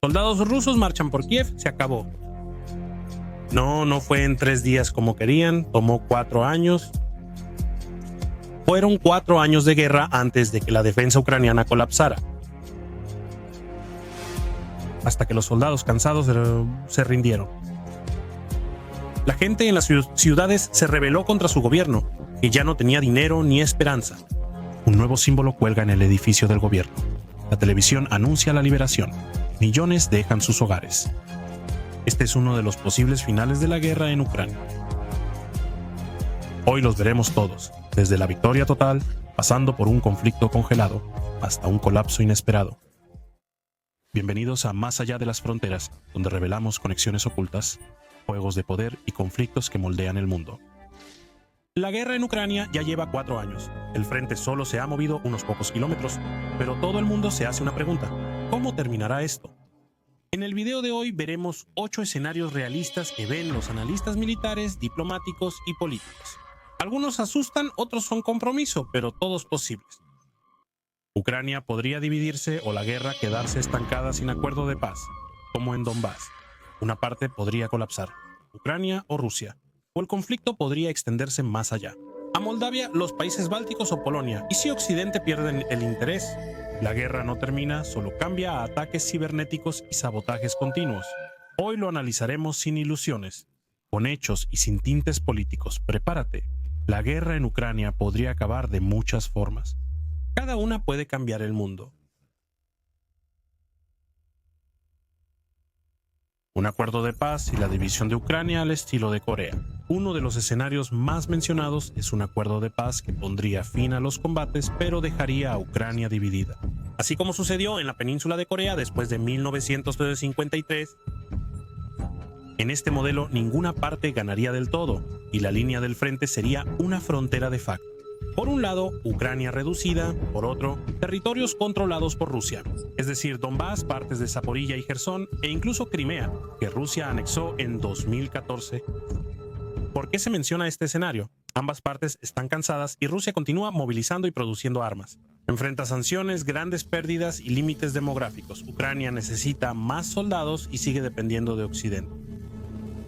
Soldados rusos marchan por Kiev, se acabó. No fue en 3 días como querían, tomó 4 años. Fueron 4 años de guerra antes de que la defensa ucraniana colapsara. Hasta que los soldados cansados se rindieron. La gente en las ciudades se rebeló contra su gobierno, que ya no tenía dinero ni esperanza. Un nuevo símbolo cuelga en el edificio del gobierno. La televisión anuncia la liberación. Millones dejan sus hogares. Este es uno de los posibles finales de la guerra en Ucrania. Hoy los veremos todos, desde la victoria total, pasando por un conflicto congelado, hasta un colapso inesperado. Bienvenidos a Más allá de las fronteras, donde revelamos conexiones ocultas, juegos de poder y conflictos que moldean el mundo. La guerra en Ucrania ya lleva 4 años. El frente solo se ha movido unos pocos kilómetros, pero todo el mundo se hace una pregunta: ¿cómo terminará esto? En el video de hoy veremos 8 escenarios realistas que ven los analistas militares, diplomáticos y políticos. Algunos asustan, otros son compromiso, pero todos posibles. Ucrania podría dividirse o la guerra quedarse estancada sin acuerdo de paz, como en Donbass. Una parte podría colapsar, Ucrania o Rusia, o el conflicto podría extenderse más allá, a Moldavia, los países bálticos o Polonia. Y si Occidente pierde el interés, la guerra no termina, solo cambia a ataques cibernéticos y sabotajes continuos. Hoy lo analizaremos sin ilusiones, con hechos y sin tintes políticos. Prepárate, la guerra en Ucrania podría acabar de muchas formas. Cada una puede cambiar el mundo. Un acuerdo de paz y la división de Ucrania al estilo de Corea. Uno de los escenarios más mencionados es un acuerdo de paz que pondría fin a los combates, pero dejaría a Ucrania dividida. Así como sucedió en la península de Corea después de 1953, en este modelo ninguna parte ganaría del todo, y la línea del frente sería una frontera de facto. Por un lado, Ucrania reducida, por otro, territorios controlados por Rusia, es decir, Donbass, partes de Zaporilla y Jersón, e incluso Crimea, que Rusia anexó en 2014. ¿Por qué se menciona este escenario? Ambas partes están cansadas y Rusia continúa movilizando y produciendo armas. Enfrenta sanciones, grandes pérdidas y límites demográficos. Ucrania necesita más soldados y sigue dependiendo de Occidente.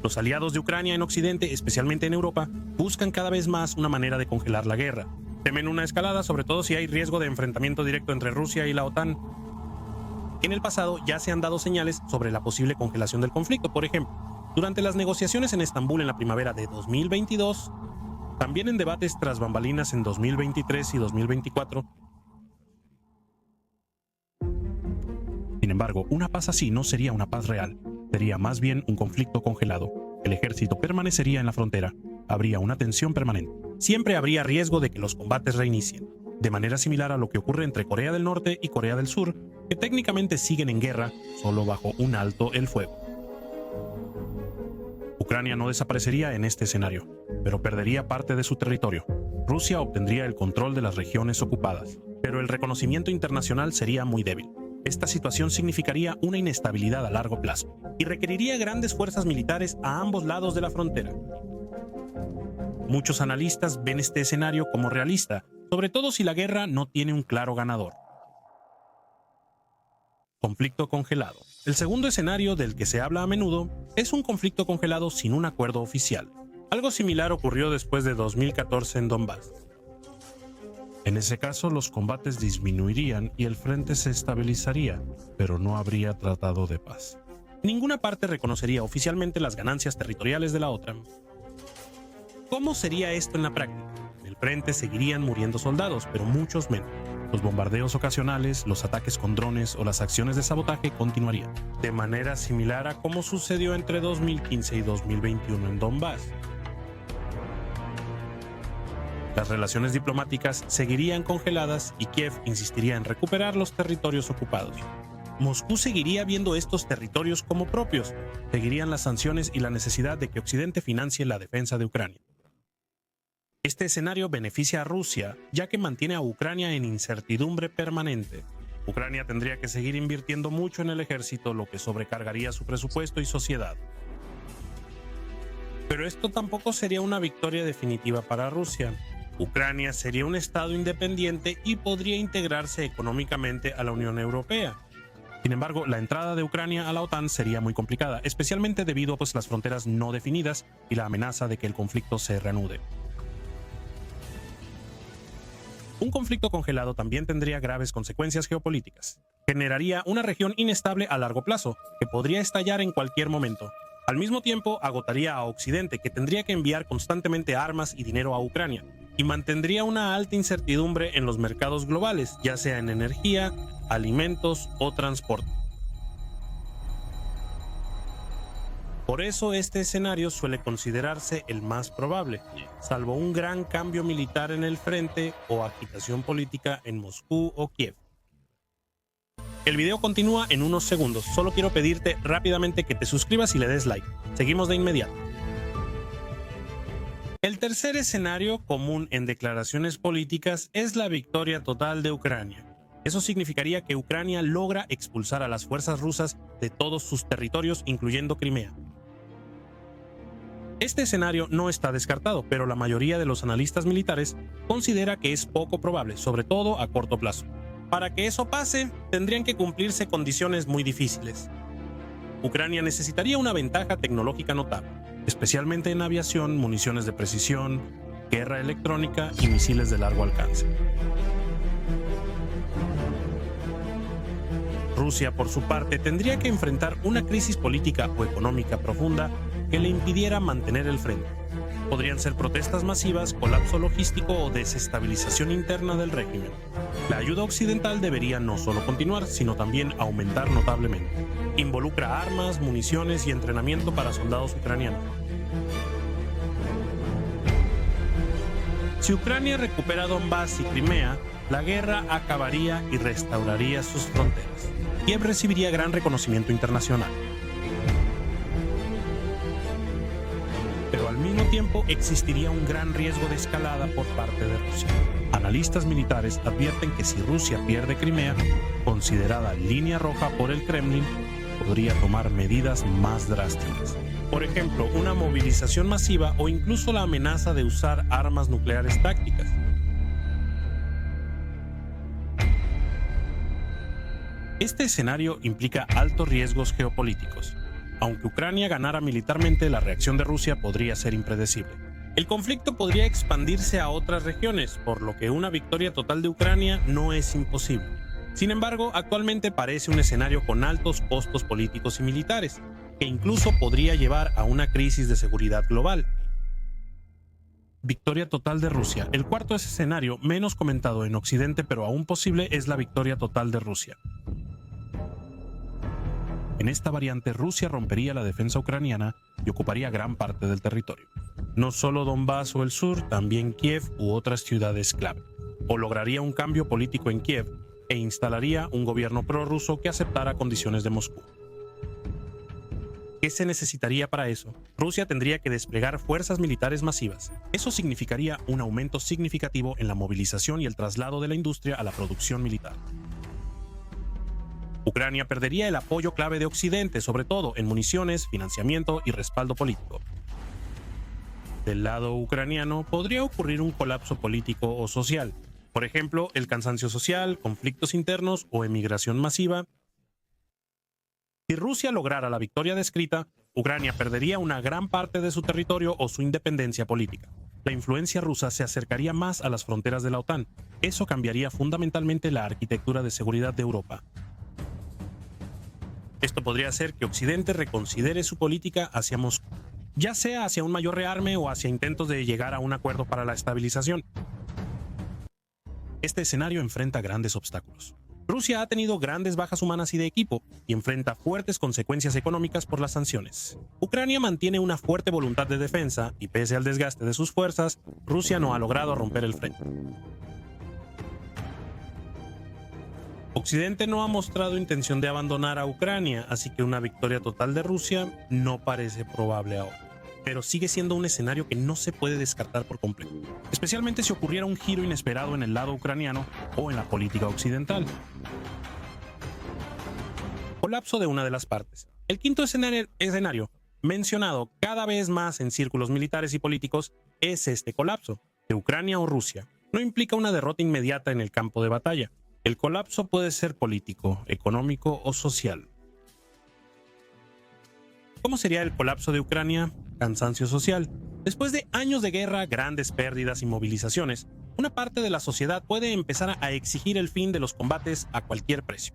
Los aliados de Ucrania en Occidente, especialmente en Europa, buscan cada vez más una manera de congelar la guerra. Temen una escalada, sobre todo si hay riesgo de enfrentamiento directo entre Rusia y la OTAN. En el pasado ya se han dado señales sobre la posible congelación del conflicto. Por ejemplo, durante las negociaciones en Estambul en la primavera de 2022, también en debates tras bambalinas en 2023 y 2024. Sin embargo, una paz así no sería una paz real. Sería más bien un conflicto congelado. El ejército permanecería en la frontera. Habría una tensión permanente. Siempre habría riesgo de que los combates reinicien, de manera similar a lo que ocurre entre Corea del Norte y Corea del Sur, que técnicamente siguen en guerra, solo bajo un alto el fuego. Ucrania no desaparecería en este escenario, pero perdería parte de su territorio. Rusia obtendría el control de las regiones ocupadas, pero el reconocimiento internacional sería muy débil. Esta situación significaría una inestabilidad a largo plazo y requeriría grandes fuerzas militares a ambos lados de la frontera. Muchos analistas ven este escenario como realista, sobre todo si la guerra no tiene un claro ganador. Conflicto congelado. El segundo escenario del que se habla a menudo es un conflicto congelado sin un acuerdo oficial. Algo similar ocurrió después de 2014 en Donbass. En ese caso, los combates disminuirían y el frente se estabilizaría, pero no habría tratado de paz. Ninguna parte reconocería oficialmente las ganancias territoriales de la otra. ¿Cómo sería esto en la práctica? En el frente seguirían muriendo soldados, pero muchos menos. Los bombardeos ocasionales, los ataques con drones o las acciones de sabotaje continuarían, de manera similar a como sucedió entre 2015 y 2021 en Donbass. Las relaciones diplomáticas seguirían congeladas y Kiev insistiría en recuperar los territorios ocupados. Moscú seguiría viendo estos territorios como propios, seguirían las sanciones y la necesidad de que Occidente financie la defensa de Ucrania. Este escenario beneficia a Rusia, ya que mantiene a Ucrania en incertidumbre permanente. Ucrania tendría que seguir invirtiendo mucho en el ejército, lo que sobrecargaría su presupuesto y sociedad. Pero esto tampoco sería una victoria definitiva para Rusia. Ucrania sería un estado independiente y podría integrarse económicamente a la Unión Europea. Sin embargo, la entrada de Ucrania a la OTAN sería muy complicada, especialmente debido a las fronteras no definidas y la amenaza de que el conflicto se reanude. Un conflicto congelado también tendría graves consecuencias geopolíticas. Generaría una región inestable a largo plazo, que podría estallar en cualquier momento. Al mismo tiempo, agotaría a Occidente, que tendría que enviar constantemente armas y dinero a Ucrania, y mantendría una alta incertidumbre en los mercados globales, ya sea en energía, alimentos o transporte. Por eso este escenario suele considerarse el más probable, salvo un gran cambio militar en el frente o agitación política en Moscú o Kiev. El video continúa en unos segundos, solo quiero pedirte rápidamente que te suscribas y le des like. Seguimos de inmediato. El tercer escenario común en declaraciones políticas es la victoria total de Ucrania. Eso significaría que Ucrania logra expulsar a las fuerzas rusas de todos sus territorios, incluyendo Crimea. Este escenario no está descartado, pero la mayoría de los analistas militares considera que es poco probable, sobre todo a corto plazo. Para que eso pase, tendrían que cumplirse condiciones muy difíciles. Ucrania necesitaría una ventaja tecnológica notable, especialmente en aviación, municiones de precisión, guerra electrónica y misiles de largo alcance. Rusia, por su parte, tendría que enfrentar una crisis política o económica profunda que le impidiera mantener el frente. Podrían ser protestas masivas, colapso logístico o desestabilización interna del régimen. La ayuda occidental debería no solo continuar, sino también aumentar notablemente. Involucra armas, municiones y entrenamiento para soldados ucranianos. Si Ucrania recupera Donbass y Crimea, la guerra acabaría y restauraría sus fronteras. Kiev recibiría gran reconocimiento internacional. Pero al mismo tiempo existiría un gran riesgo de escalada por parte de Rusia. Analistas militares advierten que si Rusia pierde Crimea, considerada línea roja por el Kremlin, podría tomar medidas más drásticas. Por ejemplo, una movilización masiva o incluso la amenaza de usar armas nucleares tácticas. Este escenario implica altos riesgos geopolíticos. Aunque Ucrania ganara militarmente, la reacción de Rusia podría ser impredecible. El conflicto podría expandirse a otras regiones, por lo que una victoria total de Ucrania no es imposible. Sin embargo, actualmente parece un escenario con altos costos políticos y militares, que incluso podría llevar a una crisis de seguridad global. Victoria total de Rusia. El cuarto escenario, menos comentado en Occidente pero aún posible, es la victoria total de Rusia. En esta variante, Rusia rompería la defensa ucraniana y ocuparía gran parte del territorio. No solo Donbass o el sur, también Kiev u otras ciudades clave. O lograría un cambio político en Kiev e instalaría un gobierno prorruso que aceptara condiciones de Moscú. ¿Qué se necesitaría para eso? Rusia tendría que desplegar fuerzas militares masivas. Eso significaría un aumento significativo en la movilización y el traslado de la industria a la producción militar. Ucrania perdería el apoyo clave de Occidente, sobre todo en municiones, financiamiento y respaldo político. Del lado ucraniano podría ocurrir un colapso político o social, por ejemplo, el cansancio social, conflictos internos o emigración masiva. Si Rusia lograra la victoria descrita, Ucrania perdería una gran parte de su territorio o su independencia política. La influencia rusa se acercaría más a las fronteras de la OTAN. Eso cambiaría fundamentalmente la arquitectura de seguridad de Europa. Esto podría hacer que Occidente reconsidere su política hacia Moscú, ya sea hacia un mayor rearme o hacia intentos de llegar a un acuerdo para la estabilización. Este escenario enfrenta grandes obstáculos. Rusia ha tenido grandes bajas humanas y de equipo y enfrenta fuertes consecuencias económicas por las sanciones. Ucrania mantiene una fuerte voluntad de defensa y pese al desgaste de sus fuerzas, Rusia no ha logrado romper el frente. Occidente no ha mostrado intención de abandonar a Ucrania, así que una victoria total de Rusia no parece probable ahora. Pero sigue siendo un escenario que no se puede descartar por completo, especialmente si ocurriera un giro inesperado en el lado ucraniano o en la política occidental. Colapso de una de las partes. El quinto escenario, mencionado cada vez más en círculos militares y políticos, es este colapso, de Ucrania o Rusia. No implica una derrota inmediata en el campo de batalla. El colapso puede ser político, económico o social. ¿Cómo sería el colapso de Ucrania? Cansancio social. Después de años de guerra, grandes pérdidas y movilizaciones, una parte de la sociedad puede empezar a exigir el fin de los combates a cualquier precio.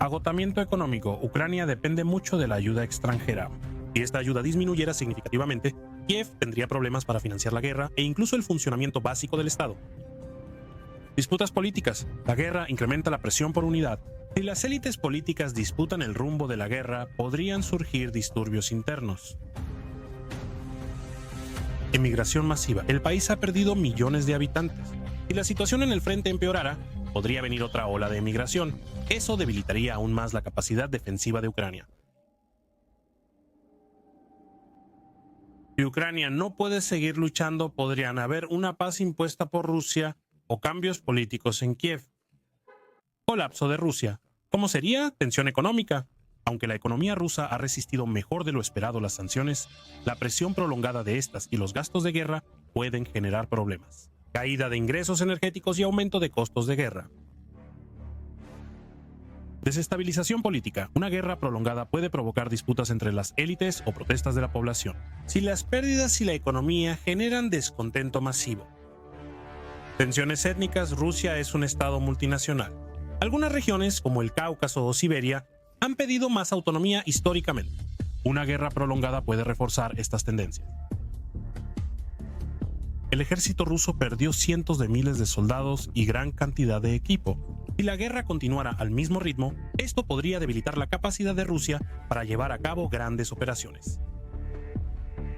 Agotamiento económico. Ucrania depende mucho de la ayuda extranjera. Si esta ayuda disminuyera significativamente, Kiev tendría problemas para financiar la guerra e incluso el funcionamiento básico del Estado. Disputas políticas. La guerra incrementa la presión por unidad. Si las élites políticas disputan el rumbo de la guerra, podrían surgir disturbios internos. Emigración masiva. El país ha perdido millones de habitantes. Si la situación en el frente empeorara, podría venir otra ola de emigración. Eso debilitaría aún más la capacidad defensiva de Ucrania. Si Ucrania no puede seguir luchando, podrían haber una paz impuesta por Rusia o cambios políticos en Kiev. Colapso de Rusia. ¿Cómo sería? Tensión económica. Aunque la economía rusa ha resistido mejor de lo esperado las sanciones, la presión prolongada de estas y los gastos de guerra pueden generar problemas. Caída de ingresos energéticos y aumento de costos de guerra. Desestabilización política. Una guerra prolongada puede provocar disputas entre las élites o protestas de la población. Si las pérdidas y la economía generan descontento masivo. Tensiones étnicas. Rusia es un estado multinacional. Algunas regiones, como el Cáucaso o Siberia, han pedido más autonomía históricamente. Una guerra prolongada puede reforzar estas tendencias. El ejército ruso perdió cientos de miles de soldados y gran cantidad de equipo. Si la guerra continuara al mismo ritmo, esto podría debilitar la capacidad de Rusia para llevar a cabo grandes operaciones.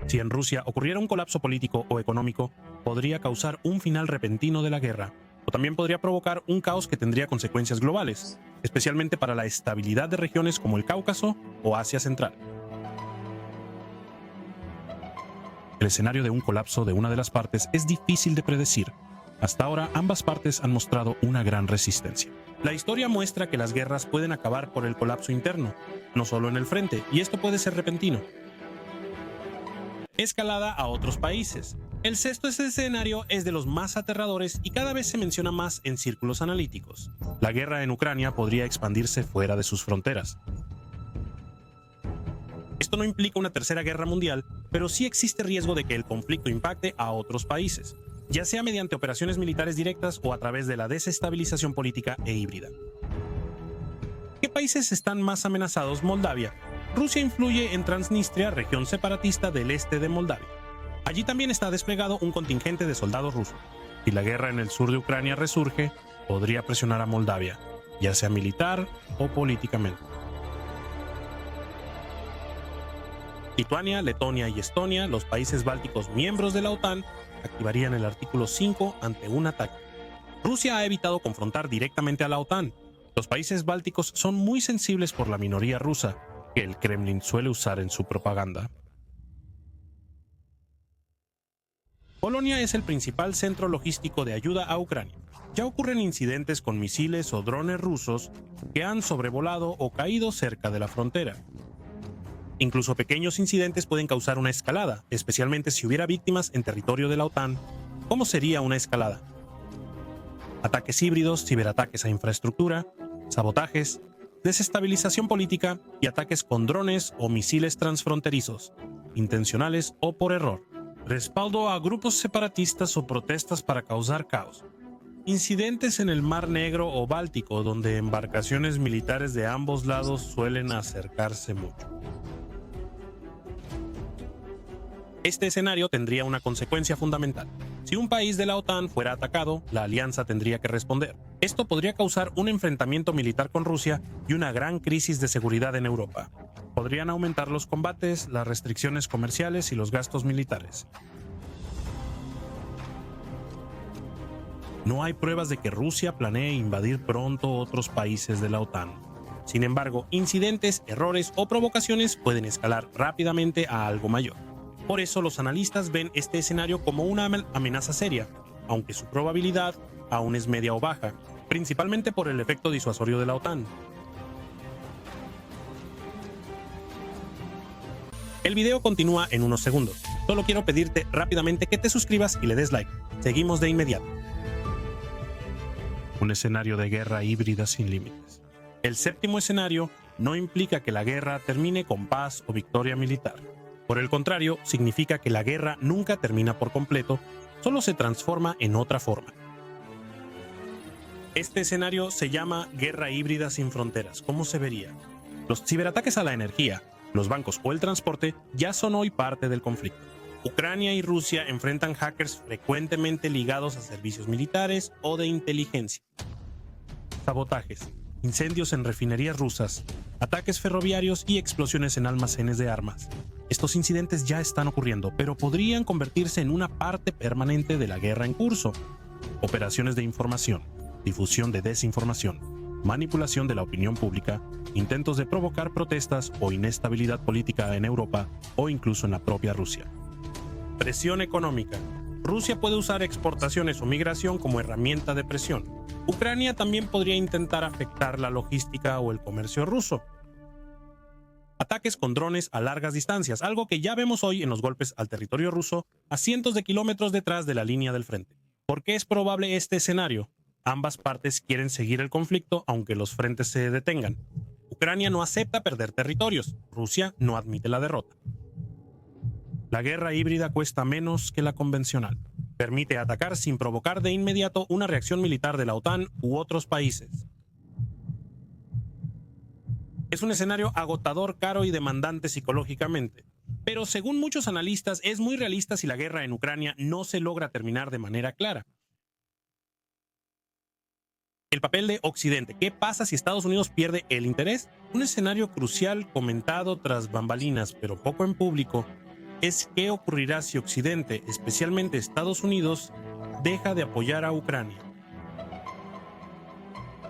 Si en Rusia ocurriera un colapso político o económico, podría causar un final repentino de la guerra, o también podría provocar un caos que tendría consecuencias globales, especialmente para la estabilidad de regiones como el Cáucaso o Asia Central. El escenario de un colapso de una de las partes es difícil de predecir. Hasta ahora, ambas partes han mostrado una gran resistencia. La historia muestra que las guerras pueden acabar por el colapso interno, no solo en el frente, y esto puede ser repentino. Escalada a otros países. El sexto escenario es de los más aterradores y cada vez se menciona más en círculos analíticos. La guerra en Ucrania podría expandirse fuera de sus fronteras. Esto no implica una tercera guerra mundial, pero sí existe riesgo de que el conflicto impacte a otros países, ya sea mediante operaciones militares directas o a través de la desestabilización política e híbrida. ¿Qué países están más amenazados? Moldavia. Rusia influye en Transnistria, región separatista del este de Moldavia. Allí también está desplegado un contingente de soldados rusos. Si la guerra en el sur de Ucrania resurge, podría presionar a Moldavia, ya sea militar o políticamente. Lituania, Letonia y Estonia, los países bálticos miembros de la OTAN, activarían el artículo 5 ante un ataque. Rusia ha evitado confrontar directamente a la OTAN. Los países bálticos son muy sensibles por la minoría rusa, que el Kremlin suele usar en su propaganda. Polonia es el principal centro logístico de ayuda a Ucrania. Ya ocurren incidentes con misiles o drones rusos que han sobrevolado o caído cerca de la frontera. Incluso pequeños incidentes pueden causar una escalada, especialmente si hubiera víctimas en territorio de la OTAN. ¿Cómo sería una escalada? Ataques híbridos, ciberataques a infraestructura, sabotajes, desestabilización política y ataques con drones o misiles transfronterizos, intencionales o por error. Respaldo a grupos separatistas o protestas para causar caos. Incidentes en el Mar Negro o Báltico, donde embarcaciones militares de ambos lados suelen acercarse mucho. Este escenario tendría una consecuencia fundamental. Si un país de la OTAN fuera atacado, la alianza tendría que responder. Esto podría causar un enfrentamiento militar con Rusia y una gran crisis de seguridad en Europa. Podrían aumentar los combates, las restricciones comerciales y los gastos militares. No hay pruebas de que Rusia planee invadir pronto otros países de la OTAN. Sin embargo, incidentes, errores o provocaciones pueden escalar rápidamente a algo mayor. Por eso los analistas ven este escenario como una amenaza seria, aunque su probabilidad aún es media o baja, principalmente por el efecto disuasorio de la OTAN. El video continúa en unos segundos. Solo quiero pedirte rápidamente que te suscribas y le des like. Seguimos de inmediato. un escenario de guerra híbrida sin límites. El séptimo escenario no implica que la guerra termine con paz o victoria militar. Por el contrario, significa que la guerra nunca termina por completo, solo se transforma en otra forma. Este escenario se llama guerra híbrida sin fronteras. ¿Cómo se vería? Los ciberataques a la energía, los bancos o el transporte ya son hoy parte del conflicto. Ucrania y Rusia enfrentan hackers frecuentemente ligados a servicios militares o de inteligencia. Sabotajes, incendios en refinerías rusas, ataques ferroviarios y explosiones en almacenes de armas. Estos incidentes ya están ocurriendo, pero podrían convertirse en una parte permanente de la guerra en curso. Operaciones de información, difusión de desinformación, manipulación de la opinión pública, intentos de provocar protestas o inestabilidad política en Europa o incluso en la propia Rusia. Presión económica. Rusia puede usar exportaciones o migración como herramienta de presión. Ucrania también podría intentar afectar la logística o el comercio ruso. Ataques con drones a largas distancias, algo que ya vemos hoy en los golpes al territorio ruso a cientos de kilómetros detrás de la línea del frente. ¿Por qué es probable este escenario? Ambas partes quieren seguir el conflicto aunque los frentes se detengan. Ucrania no acepta perder territorios. Rusia no admite la derrota. La guerra híbrida cuesta menos que la convencional. Permite atacar sin provocar de inmediato una reacción militar de la OTAN u otros países. Es un escenario agotador, caro y demandante psicológicamente. Pero según muchos analistas, es muy realista si la guerra en Ucrania no se logra terminar de manera clara. El papel de Occidente. ¿Qué pasa si Estados Unidos pierde el interés? Un escenario crucial comentado tras bambalinas, pero poco en público, es qué ocurrirá si Occidente, especialmente Estados Unidos, deja de apoyar a Ucrania.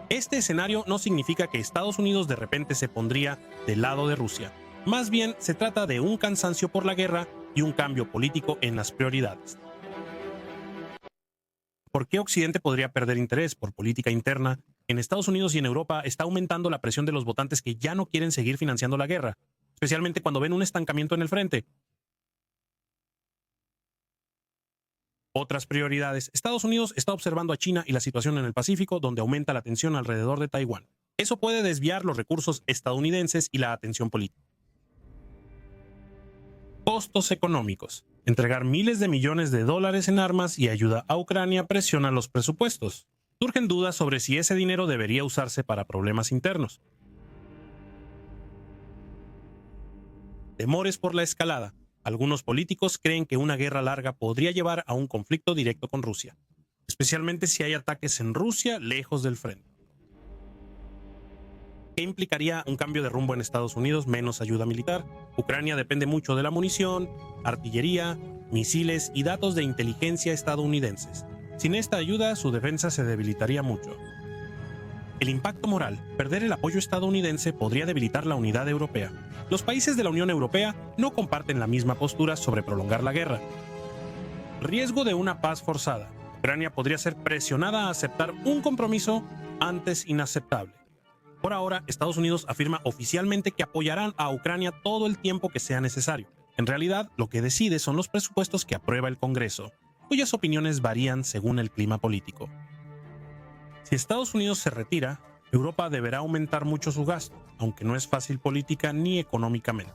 Este escenario no significa que Estados Unidos de repente se pondría del lado de Rusia. Más bien se trata de un cansancio por la guerra y un cambio político en las prioridades. ¿Por qué Occidente podría perder interés por política interna? En Estados Unidos y en Europa está aumentando la presión de los votantes que ya no quieren seguir financiando la guerra, especialmente cuando ven un estancamiento en el frente. Otras prioridades. Estados Unidos está observando a China y la situación en el Pacífico, donde aumenta la tensión alrededor de Taiwán. Eso puede desviar los recursos estadounidenses y la atención política. Costos económicos. Entregar miles de millones de dólares en armas y ayuda a Ucrania presiona los presupuestos. Surgen dudas sobre si ese dinero debería usarse para problemas internos. Temores por la escalada. Algunos políticos creen que una guerra larga podría llevar a un conflicto directo con Rusia, especialmente si hay ataques en Rusia lejos del frente. ¿Qué implicaría un cambio de rumbo en Estados Unidos? Menos ayuda militar. Ucrania depende mucho de la munición, artillería, misiles y datos de inteligencia estadounidenses. Sin esta ayuda, su defensa se debilitaría mucho. El impacto moral. Perder el apoyo estadounidense podría debilitar la unidad europea. Los países de la Unión Europea no comparten la misma postura sobre prolongar la guerra. Riesgo de una paz forzada. Ucrania podría ser presionada a aceptar un compromiso antes inaceptable. Por ahora, Estados Unidos afirma oficialmente que apoyarán a Ucrania todo el tiempo que sea necesario. En realidad, lo que decide son los presupuestos que aprueba el Congreso, cuyas opiniones varían según el clima político. Si Estados Unidos se retira, Europa deberá aumentar mucho su gasto, aunque no es fácil política ni económicamente.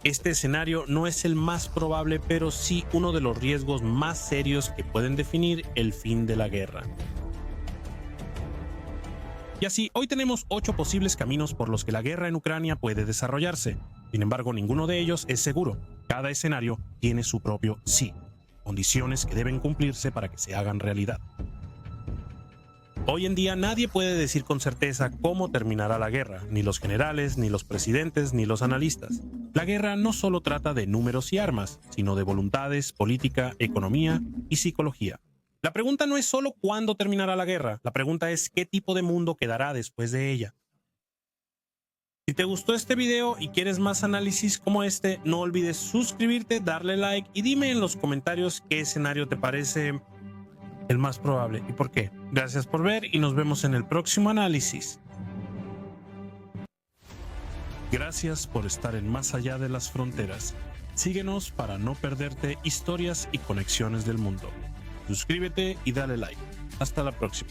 Este escenario no es el más probable, pero sí uno de los riesgos más serios que pueden definir el fin de la guerra. Y así, hoy tenemos 8 posibles caminos por los que la guerra en Ucrania puede desarrollarse. Sin embargo, ninguno de ellos es seguro. Cada escenario tiene su propio sí, condiciones que deben cumplirse para que se hagan realidad. Hoy en día nadie puede decir con certeza cómo terminará la guerra, ni los generales, ni los presidentes, ni los analistas. La guerra no solo trata de números y armas, sino de voluntades, política, economía y psicología. La pregunta no es solo cuándo terminará la guerra, la pregunta es qué tipo de mundo quedará después de ella. Si te gustó este video y quieres más análisis como este, no olvides suscribirte, darle like y dime en los comentarios qué escenario te parece el más probable y por qué. Gracias por ver y nos vemos en el próximo análisis. Gracias por estar en Más Allá de las Fronteras. Síguenos para no perderte historias y conexiones del mundo. Suscríbete y dale like. Hasta la próxima.